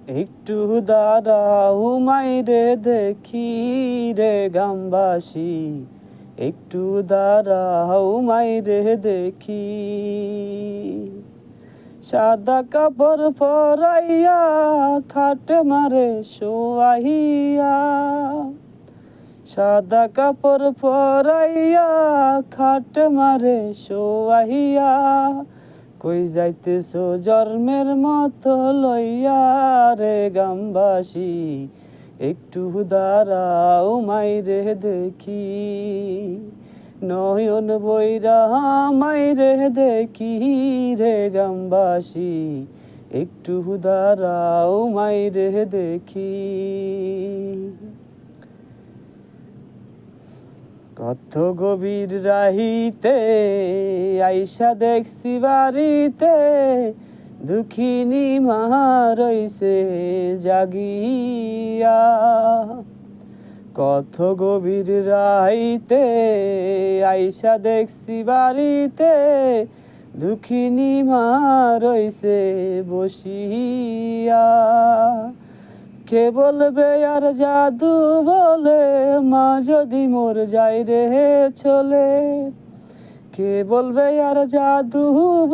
একটু দাঁড়াও মাইরে দেখি রে গ্রামবাসী, একটু দাঁড়াও মাইরে দেখি। সাদা কাপড় পরাইয়া খাটে মারে শোয়াইয়া, সাদা কাপড় পরাইয়া খাট মারে শোয়াইয়া। কই যাইতেছো জন্মের মতো লইয়া রে গ্রামবাসী, একটু দাঁড়াও মাইরে দেখি। নয়ন বইরা মাইরে দেখি রে গ্রামবাসী, একটু দাঁড়াও মাইরে দেখি। কত গভীর রাহিতে আইসা দেখছি বাড়িতে, দুঃখিনী মা রইছে জাগিয়া। কত গভীর রাইতে আইসা দেখছি বাড়িতে, দুঃখিনী মা রইছে বসিয়া। কে বলবে আর জাদু বলে মা যদি মোর যাই রে চলে। কে বলবে আর জাদু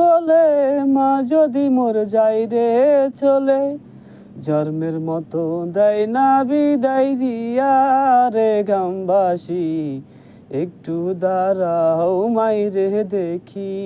বলে মা যদি মোর যাই রে চলে। জন্মের মতো দেয় না বিদায় দিয়া রে গ্রামবাসী, একটু দাঁড়াও মাইরে দেখি।